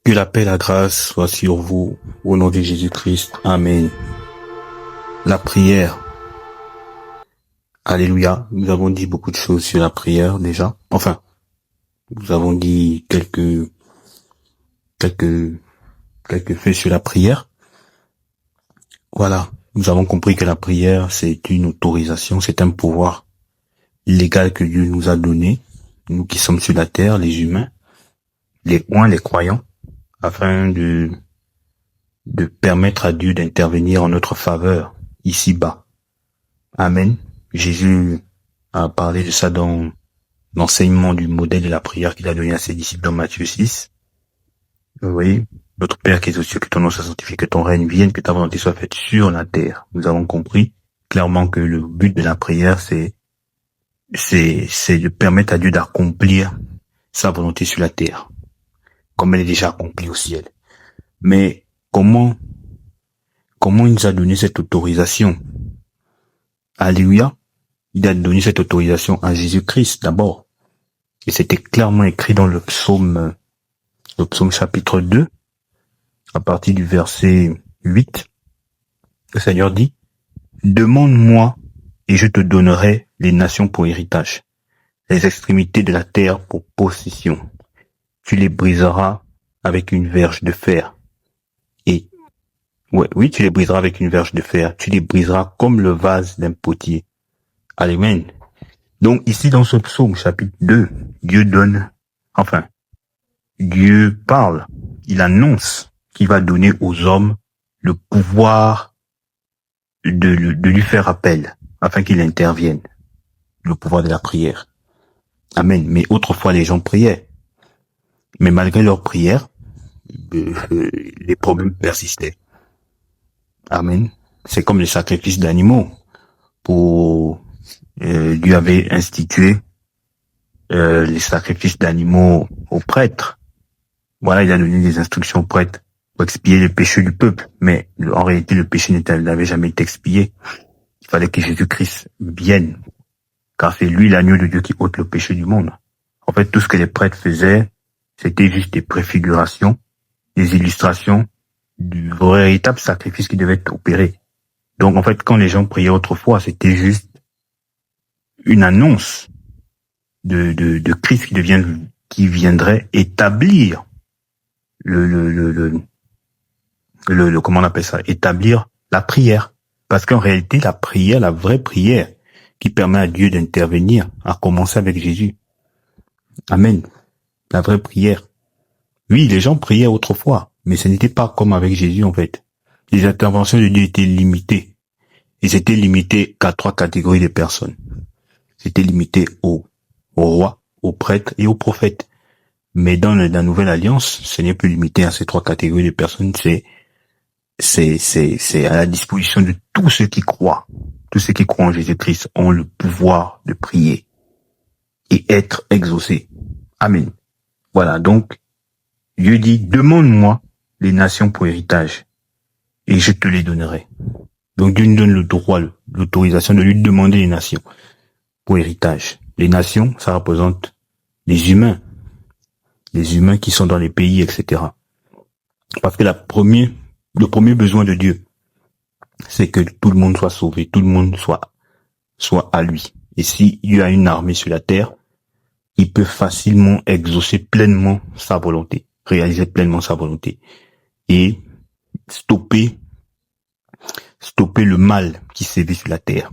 Que la paix et la grâce soient sur vous, au nom de Jésus-Christ. Amen. La prière. Alléluia. Nous avons dit beaucoup de choses sur la prière déjà. Enfin, nous avons dit quelques faits sur la prière. Voilà. Nous avons compris que la prière, c'est une autorisation, c'est un pouvoir légal que Dieu nous a donné, nous qui sommes sur la terre, les humains, les croyants, afin de permettre à Dieu d'intervenir en notre faveur, ici-bas. Amen. Jésus a parlé de ça dans l'enseignement du modèle de la prière qu'il a donné à ses disciples dans Matthieu 6. Vous voyez, notre Père qui est aux cieux, que ton nom soit sanctifié, que ton règne vienne, que ta volonté soit faite sur la terre. Nous avons compris clairement que le but de la prière, c'est de permettre à Dieu d'accomplir sa volonté sur la terre, comme elle est déjà accomplie au ciel. Mais comment il nous a donné cette autorisation? Alléluia. Il a donné cette autorisation à Jésus-Christ d'abord. Et c'était clairement écrit dans le psaume chapitre 2, à partir du verset 8. Le Seigneur dit, « Demande-moi et je te donnerai les nations pour héritage, les extrémités de la terre pour possession. Tu les briseras avec une verge de fer. » Et oui, tu les briseras avec une verge de fer. Tu les briseras comme le vase d'un potier. Amen. Donc ici dans ce psaume chapitre 2, Dieu parle, il annonce qu'il va donner aux hommes le pouvoir de lui faire appel, afin qu'il intervienne. Le pouvoir de la prière. Amen. Mais autrefois les gens priaient. Mais malgré leur prière, les problèmes persistaient. Amen. C'est comme les sacrifices d'animaux. Dieu avait institué les sacrifices d'animaux aux prêtres. Voilà, il a donné des instructions aux prêtres pour expier les péchés du peuple. Mais en réalité, le péché n'avait jamais été expié. Il fallait que Jésus-Christ vienne, car c'est lui l'agneau de Dieu qui ôte le péché du monde. En fait, tout ce que les prêtres faisaient, c'était juste des préfigurations, des illustrations du véritable sacrifice qui devait être opéré. Donc, en fait, quand les gens priaient autrefois, c'était juste une annonce de Christ qui viendrait établir comment on appelle ça, établir la prière. Parce qu'en réalité, la prière, la vraie prière, qui permet à Dieu d'intervenir, a commencé avec Jésus. Amen. La vraie prière. Oui, les gens priaient autrefois, mais ce n'était pas comme avec Jésus, en fait. Les interventions de Dieu étaient limitées. Et c'était limité qu'à 3 catégories de personnes. C'était limité aux rois, aux prêtres et aux prophètes. Mais dans la nouvelle alliance, ce n'est plus limité à ces 3 catégories de personnes. C'est à la disposition de tous ceux qui croient. Tous ceux qui croient en Jésus-Christ ont le pouvoir de prier et être exaucés. Amen. Voilà, donc, Dieu dit, demande-moi les nations pour héritage et je te les donnerai. Donc Dieu nous donne le droit, l'autorisation de lui demander les nations pour héritage. Les nations, ça représente les humains qui sont dans les pays, etc. Parce que le premier besoin de Dieu, c'est que tout le monde soit sauvé, tout le monde soit à lui. Et si Dieu a une armée sur la terre, il peut facilement exaucer pleinement sa volonté, réaliser pleinement sa volonté et stopper le mal qui sévit sur la terre.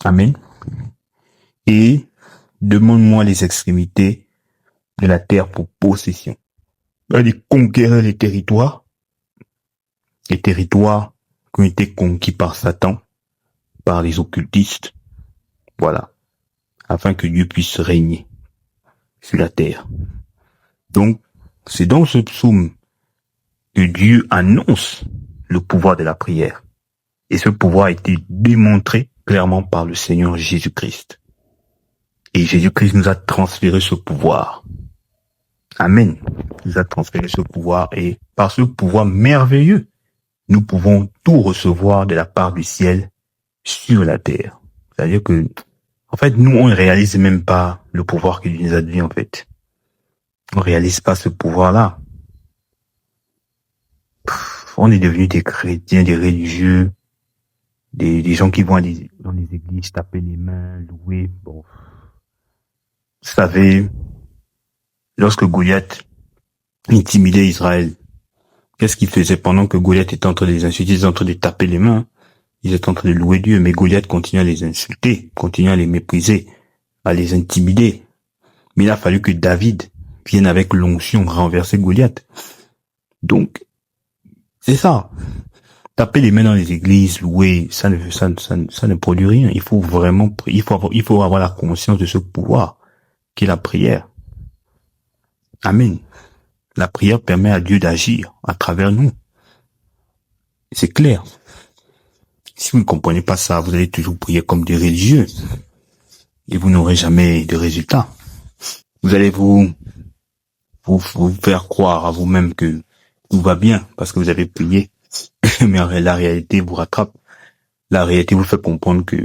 Amen. Et demande-moi les extrémités de la terre pour possession. C'est-à-dire conquérir les territoires qui ont été conquis par Satan, par les occultistes, voilà, afin que Dieu puisse régner sur la terre. Donc, c'est dans ce psaume que Dieu annonce le pouvoir de la prière. Et ce pouvoir a été démontré clairement par le Seigneur Jésus-Christ. Et Jésus-Christ nous a transféré ce pouvoir. Amen. Il nous a transféré ce pouvoir et par ce pouvoir merveilleux, nous pouvons tout recevoir de la part du ciel sur la terre. C'est-à-dire que, en fait, nous, on ne réalise même pas le pouvoir qu'il nous a donné, en fait. On ne réalise pas ce pouvoir-là. on est devenus des chrétiens, des religieux, des gens qui vont dans les églises taper les mains, louer. Bon, vous savez, lorsque Goliath intimidait Israël, qu'est-ce qu'il faisait pendant que Goliath était en train de les insulter, ils étaient en train de taper les mains, ils étaient en train de louer Dieu, mais Goliath continuait à les insulter, continuait à les mépriser, à les intimider. Mais il a fallu que David vienne avec l'onction renverser Goliath. Donc, c'est ça. Taper les mains dans les églises, louer, ça ne produit rien. Il faut avoir la conscience de ce pouvoir qui est la prière. Amen. La prière permet à Dieu d'agir à travers nous. C'est clair. Si vous ne comprenez pas ça, vous allez toujours prier comme des religieux et vous n'aurez jamais de résultat. Vous allez vous faire croire à vous-même que tout va bien parce que vous avez prié. Mais la réalité vous rattrape. La réalité vous fait comprendre que,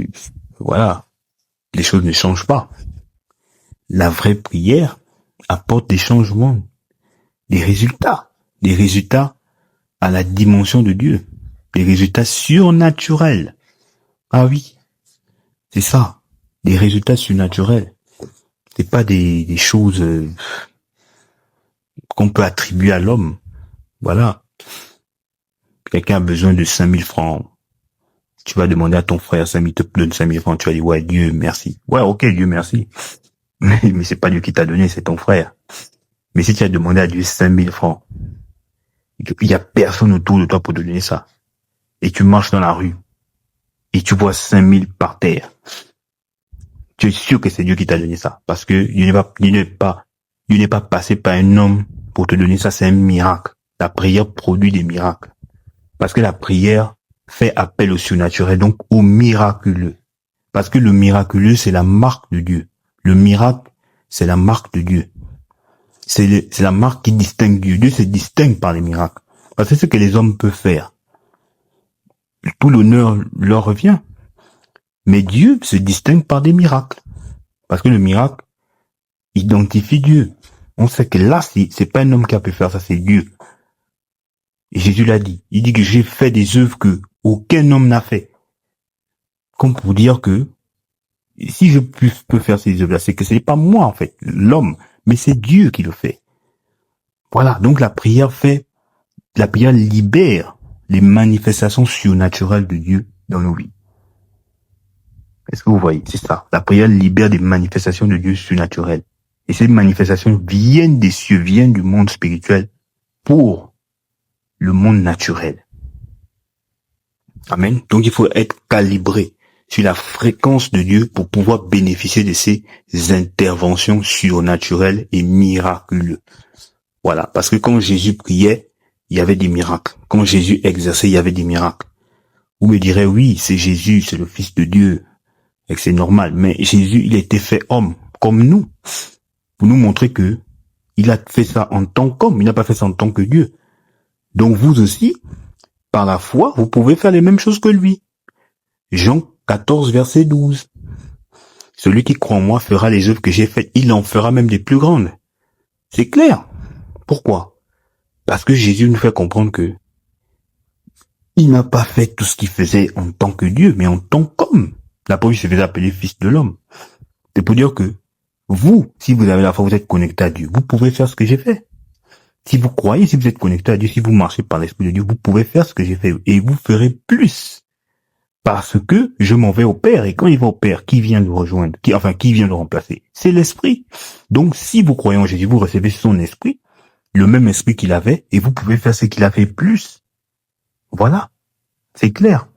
voilà, les choses ne changent pas. La vraie prière apporte des changements, des résultats à la dimension de Dieu, des résultats surnaturels. Ah oui, c'est ça, des résultats surnaturels. C'est pas des choses qu'on peut attribuer à l'homme. Voilà. Quelqu'un a besoin de 5000 francs. Tu vas demander à ton frère, 5000 te donne 5000 francs. Tu vas dire, ouais, Dieu, merci. Ouais, ok, Dieu, merci. Mais c'est pas Dieu qui t'a donné, c'est ton frère. Mais si tu as demandé à Dieu 5000 francs, il y a personne autour de toi pour te donner ça. Et tu marches dans la rue, et tu vois 5000 par terre. Tu es sûr que c'est Dieu qui t'a donné ça. Parce que Dieu n'est pas passé par un homme pour te donner ça, c'est un miracle. La prière produit des miracles. Parce que la prière fait appel au surnaturel, donc au miraculeux. Parce que le miraculeux, c'est la marque de Dieu. Le miracle, c'est la marque de Dieu. C'est la marque qui distingue Dieu. Dieu se distingue par les miracles. Parce que c'est ce que les hommes peuvent faire. Tout l'honneur leur revient. Mais Dieu se distingue par des miracles. Parce que le miracle identifie Dieu. On sait que là, c'est pas un homme qui a pu faire ça, c'est Dieu. Et Jésus l'a dit. Il dit que j'ai fait des œuvres que aucun homme n'a fait. Comme pour dire que si je peux faire ces œuvres-là, c'est que ce n'est pas moi, en fait, l'homme, mais c'est Dieu qui le fait. Voilà. Donc la prière libère les manifestations surnaturelles de Dieu dans nos vies. Est-ce que vous voyez? C'est ça. La prière libère des manifestations de Dieu surnaturelles. Et ces manifestations viennent des cieux, viennent du monde spirituel pour le monde naturel. Amen. Donc il faut être calibré sur la fréquence de Dieu pour pouvoir bénéficier de ces interventions surnaturelles et miraculeuses. Voilà. Parce que quand Jésus priait, il y avait des miracles. Quand Jésus exerçait, il y avait des miracles. Vous me direz, oui, c'est Jésus, c'est le Fils de Dieu. Et que c'est normal. Mais Jésus, il était fait homme, comme nous. Pour nous montrer que il a fait ça en tant qu'homme. Il n'a pas fait ça en tant que Dieu. Donc vous aussi, par la foi, vous pouvez faire les mêmes choses que lui. Jean 14, verset 12. Celui qui croit en moi fera les œuvres que j'ai faites. Il en fera même des plus grandes. C'est clair. Pourquoi? Parce que Jésus nous fait comprendre que il n'a pas fait tout ce qu'il faisait en tant que Dieu, mais en tant qu'homme. La preuve, il se faisait appeler fils de l'homme. C'est pour dire que vous, si vous avez la foi, vous êtes connecté à Dieu. Vous pouvez faire ce que j'ai fait. Si vous croyez, si vous êtes connecté à Dieu, si vous marchez par l'Esprit de Dieu, vous pouvez faire ce que j'ai fait. Et vous ferez plus. Parce que je m'en vais au Père. Et quand il va au Père, qui vient le rejoindre? Qui vient le remplacer? C'est l'Esprit. Donc, si vous croyez en Jésus, vous recevez son Esprit, le même Esprit qu'il avait, et vous pouvez faire ce qu'il a fait plus. Voilà. C'est clair.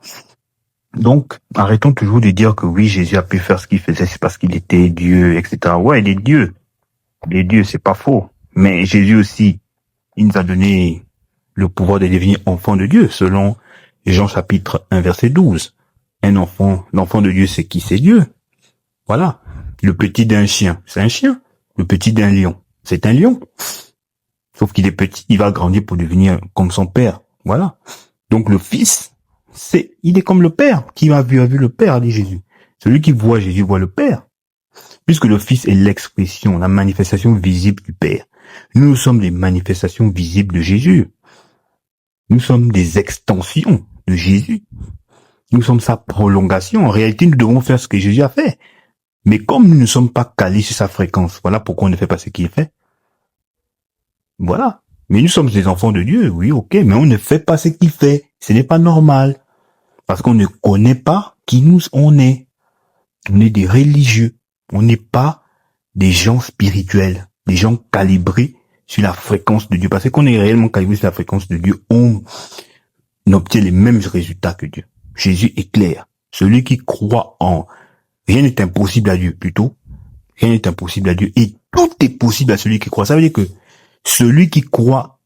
Donc, arrêtons toujours de dire que oui, Jésus a pu faire ce qu'il faisait, c'est parce qu'il était Dieu, etc. Ouais, il est Dieu. Il est Dieu, c'est pas faux. Mais Jésus aussi, il nous a donné le pouvoir de devenir enfant de Dieu, selon Jean chapitre 1, verset 12. L'enfant de Dieu, c'est qui? C'est Dieu. Voilà. Le petit d'un chien, c'est un chien. Le petit d'un lion, c'est un lion. Sauf qu'il est petit, il va grandir pour devenir comme son père. Voilà. Donc le fils, il est comme le père. Qui a vu le père, dit Jésus. Celui qui voit Jésus voit le père. Puisque le fils est l'expression, la manifestation visible du père. Nous sommes les manifestations visibles de Jésus. Nous sommes des extensions de Jésus. Nous sommes sa prolongation. En réalité, nous devons faire ce que Jésus a fait. Mais comme nous ne sommes pas calés sur sa fréquence, voilà pourquoi on ne fait pas ce qu'il fait. Voilà. Mais nous sommes des enfants de Dieu, oui, ok, mais on ne fait pas ce qu'il fait. Ce n'est pas normal. Parce qu'on ne connaît pas qui on est. On est des religieux. On n'est pas des gens spirituels, des gens calibrés sur la fréquence de Dieu. Parce qu'on est réellement calibré sur la fréquence de Dieu, on obtient les mêmes résultats que Dieu. Jésus est clair. Celui qui croit en rien n'est impossible à Dieu, plutôt. Rien n'est impossible à Dieu. Et tout est possible à celui qui croit. Ça veut dire que celui qui croit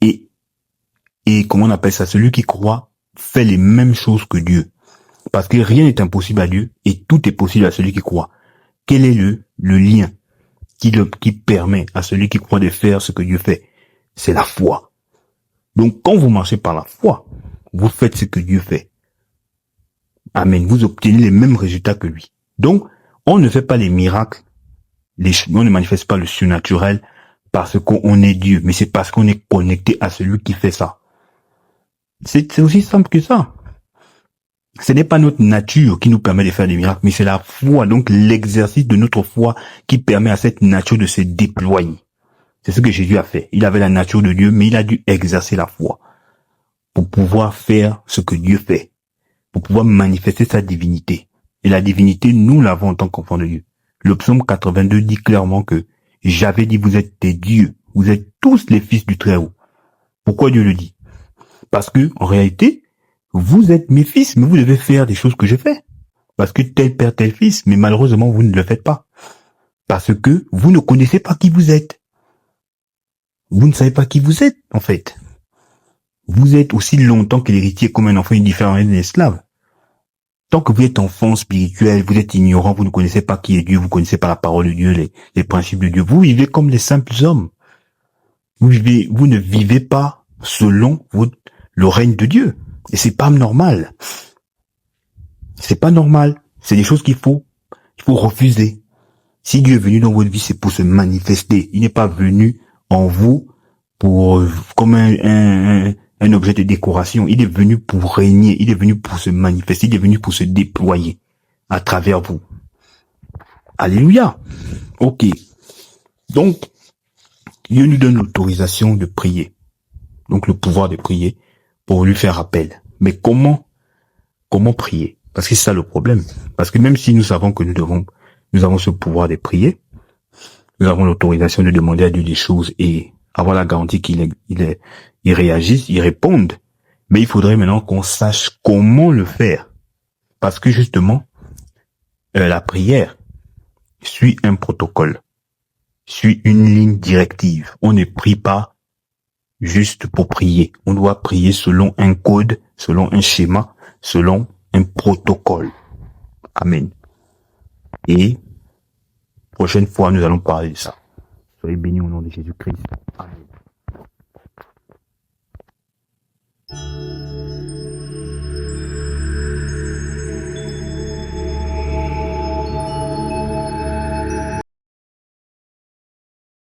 et comment on appelle ça? Celui qui croit fait les mêmes choses que Dieu. Parce que rien n'est impossible à Dieu et tout est possible à celui qui croit. Quel est le lien qui permet à celui qui croit de faire ce que Dieu fait? C'est la foi. Donc quand vous marchez par la foi, vous faites ce que Dieu fait. Amen. Vous obtenez les mêmes résultats que lui. Donc, on ne fait pas les miracles, on ne manifeste pas le surnaturel parce qu'on est Dieu, mais c'est parce qu'on est connecté à celui qui fait ça. C'est aussi simple que ça. Ce n'est pas notre nature qui nous permet de faire des miracles, mais c'est la foi, donc l'exercice de notre foi qui permet à cette nature de se déployer. C'est ce que Jésus a fait. Il avait la nature de Dieu, mais il a dû exercer la foi pour pouvoir faire ce que Dieu fait, pour pouvoir manifester sa divinité. Et la divinité, nous l'avons en tant qu'enfants de Dieu. Le psaume 82 dit clairement que j'avais dit vous êtes des dieux, vous êtes tous les fils du Très-Haut. Pourquoi Dieu le dit? Parce que, en réalité, vous êtes mes fils, mais vous devez faire des choses que je fais. Parce que tel père, tel fils, mais malheureusement, vous ne le faites pas. Parce que vous ne connaissez pas qui vous êtes. Vous ne savez pas qui vous êtes, en fait. Vous êtes aussi longtemps que l'héritier comme un enfant indifférent et un esclave. Tant que vous êtes enfant spirituel, vous êtes ignorant, vous ne connaissez pas qui est Dieu, vous ne connaissez pas la parole de Dieu, les principes de Dieu. Vous vivez comme les simples hommes. Vous ne vivez pas selon le règne de Dieu. Et c'est pas normal. C'est pas normal. C'est des choses qu'il faut refuser. Si Dieu est venu dans votre vie, c'est pour se manifester. Il n'est pas venu en vous pour, comme un objet de décoration. Il est venu pour régner. Il est venu pour se manifester. Il est venu pour se déployer à travers vous. Alléluia. Ok. Donc, Dieu nous donne l'autorisation de prier. Donc, le pouvoir de prier pour lui faire appel. Mais comment prier? Parce que c'est ça le problème. Parce que même si nous savons que nous avons ce pouvoir de prier, nous avons l'autorisation de demander à Dieu des choses et avoir la garantie qu'il réagisse, il réponde. Mais il faudrait maintenant qu'on sache comment le faire. Parce que justement, la prière suit un protocole, suit une ligne directive. On ne prie pas juste pour prier. On doit prier selon un code, selon un schéma, selon un protocole. Amen. Et prochaine fois, nous allons parler de ça. Soyez bénis au nom de Jésus-Christ. Amen.